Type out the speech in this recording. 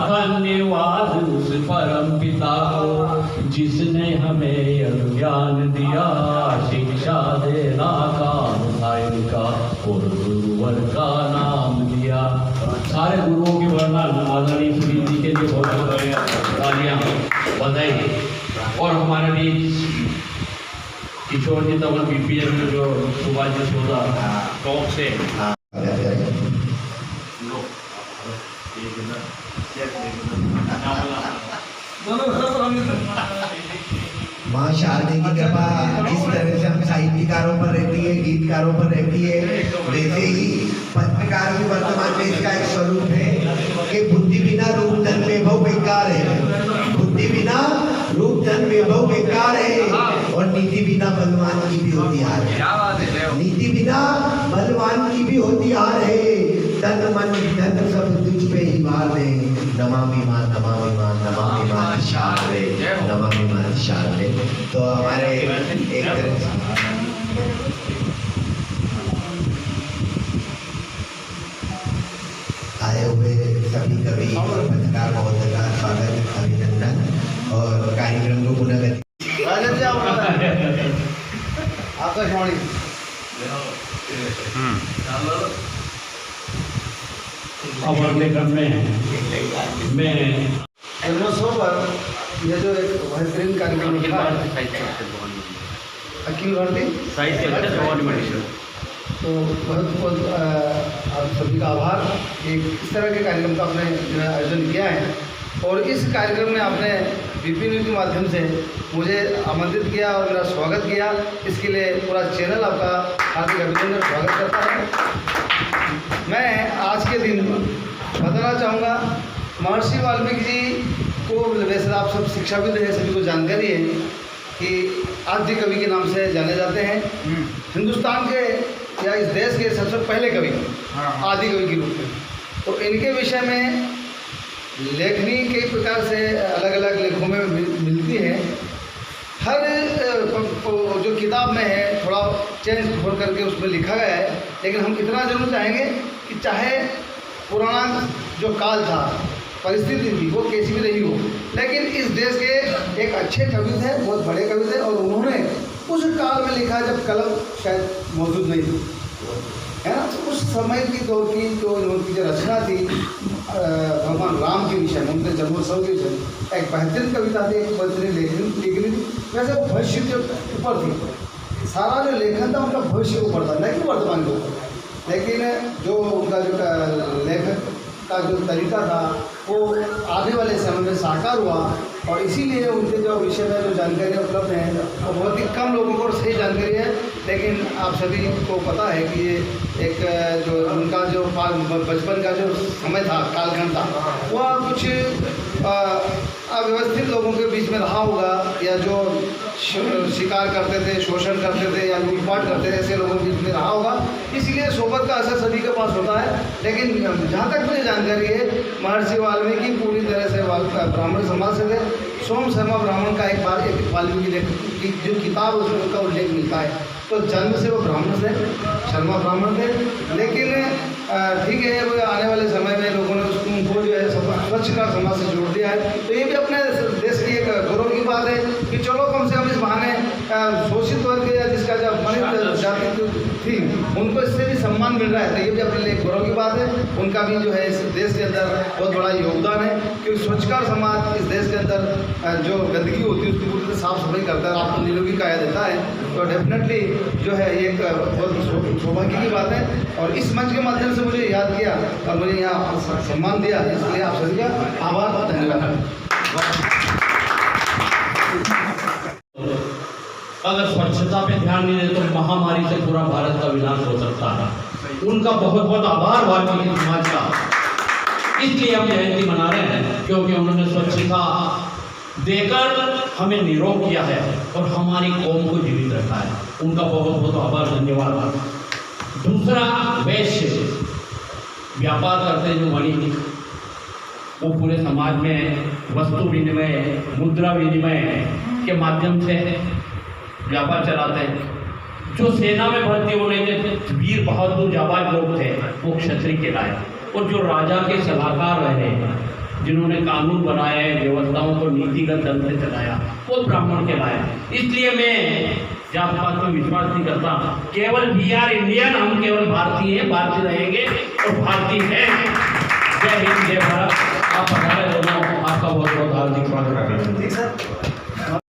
धन्यवाद उस परम पिता को जिसने हमें ज्ञान दिया, शिक्षा देना काम था इनका और गुरुवर का नाम दिया। सारे गुरुओं की वर्णन आदरणीय श्री जी के लिए बहुत तालियां बधाई। और हमारे बीच किशोर जी तब बीपीएल में जो सुभाष जी सोदा टॉप से माँ शारदे की कृपा इस तरह से हम साहित्यकारों पर रहती है, गीतकारों पर रहती है, वैसे ही पत्रकार भी वर्तमान में इसका एक स्वरूप है कि बुद्धि बिना रूप धन वैभव बेकार है, बुद्धि बिना रूप धन वैभव बेकार है, और नीति बिना बलवान की भी होती हार है, नीति बिना बलवान की भी होती हार है। तन मन धन सब तुझ पे ही वार दे, नमामि मां नमामि मां नमामि मां शारदे, नमामि मां शारदे। तो हमारे एक तरह आए हुए सभी कवि और पत्रकार महोदय का स्वागत, अभिनंदन और कार्यक्रम को पुनः आकाशवाणी अब अगले क्रम में मैं जन्मोत्सव पर यह जो एक बेहतरीन कार्यक्रम था अखिल भारतीय साहित्य तो बहुत बहुत आप सभी का आभार। एक इस तरह के कार्यक्रम का आपने जो है आयोजन किया है, और इस कार्यक्रम में आपने बीपी न्यूज़ के माध्यम से मुझे आमंत्रित किया और मेरा स्वागत किया, इसके लिए पूरा चैनल आपका हार्दिक अभिनंदन स्वागत करता है। मैं आज के दिन बताना चाहूँगा, महर्षि वाल्मीकि जी को वैसे आप सब शिक्षाविद हैं, सभी को जानकारी है कि आद्य कवि के नाम से जाने जाते हैं। हिंदुस्तान के या इस देश के सबसे पहले कवि आदि कवि के रूप में, और इनके विषय में लेखनी कई प्रकार से अलग अलग लेखों में मिलती है। हर जो किताब में है थोड़ा चेंज खोल करके उसमें लिखा गया है, लेकिन हम इतना जरूर चाहेंगे कि चाहे पुराना जो काल था, परिस्थिति थी, वो कैसी भी रही हो, लेकिन इस देश के एक अच्छे कवि थे, बहुत बड़े कवि थे, और उन्होंने उस काल में लिखा जब कलम शायद मौजूद नहीं थी, है ना। तो उस समय की दौर की जो उनकी जो रचना थी भगवान राम के विषय में, उनके जन्मोत्सव के विषय में एक बेहतरीन कविता थी, एक बेहतरीन लेखनी थी। वैसे भविष्य के ऊपर थी, सारा जो लेखन था उनका भविष्य के ऊपर था, नहीं वर्तमान के ऊपर। लेकिन जो उनका जो लेखन का जो तरीका था वो आने वाले समय में साकार हुआ, और इसीलिए उनके जो विषय में जो जानकारी उपलब्ध है वो बहुत ही कम लोगों को सही जानकारी है। लेकिन आप सभी को पता है कि ये एक जो उनका जो बचपन का जो समय था, कालखंड था, वह कुछ अव्यवस्थित लोगों के बीच में रहा होगा, या जो शिकार करते थे, शोषण करते थे, या लूटपाट करते थे, ऐसे लोगों के बीच में रहा होगा। इसलिए सोबत का असर सभी के पास होता है। लेकिन जहाँ तक मुझे जानकारी है, महर्षि वाल्मीकि पूरी तरह से ब्राह्मण समाज से थे। सोम शर्मा ब्राह्मण का एक बार एक वाल्मीकि की जो किताब उसमें उनका उल्लेख मिलता है, तो जन्म से वो ब्राह्मण थे, शर्मा ब्राह्मण थे। लेकिन ठीक है, वो आने वाले समय में लोगों ने उनको जो है स्वच्छकार समाज से जोड़ दिया है। तो ये भी अपने देश की एक गौरव की बात है कि चलो कम से कम इस बहाने शोषित वर्ग या जिसका जब मनित जाति थी उनको इससे भी सम्मान मिल रहा है, तो ये भी अपने लिए गौरव की बात है। उनका भी जो है इस देश के अंदर बहुत बड़ा योगदान है, क्योंकि स्वच्छकार समाज इस देश के अंदर जो गंदगी होती है उसकी पूरी साफ सफाई करता है, आपको निरोगी काया देता है। तो डेफिनेटली जो है ये एक बहुत सौभाग्य की बात है। और इस मंच के माध्यम से मुझे याद किया और मुझे यहाँ सम्मान दिया, इसलिए आप सभी का आभार, धन्यवाद। अगर स्वच्छता पे ध्यान नहीं दे तो महामारी से पूरा भारत का विनाश हो सकता है। उनका बहुत बहुत आभार वाल्मीकि समाज का, इसलिए हम जयंती मना रहे हैं क्योंकि उन्होंने स्वच्छता देकर हमें निरोग किया है और हमारी कौम को जीवित रखा है। उनका बहुत बहुत आभार, धन्यवाद। दूसरा, वैश्य व्यापार करते हैं जो वणिक, वो पूरे समाज में वस्तु विनिमय, मुद्रा विनिमय के माध्यम से व्यापार चलाते हैं। जो सेना में भर्ती होने के वीर बहादुर जाबाज लोग थे वो क्षत्रिय कहलाए। और जो राजा के सलाहकार रहे, जिन्होंने कानून बनाए, व्यवस्थाओं को नीतिगत ढंग से चलाया, वो ब्राह्मण कहलाए। इसलिए मैं जात पात में विश्वास नहीं करता। केवल वी आर इंडियन, हम केवल भारतीय हैं, भारतीय रहेंगे और भारतीय हैं। जय हिंद, जय भारत। आप पधारे दोनों, आपका बहुत बहुत हार्दिक स्वागत है।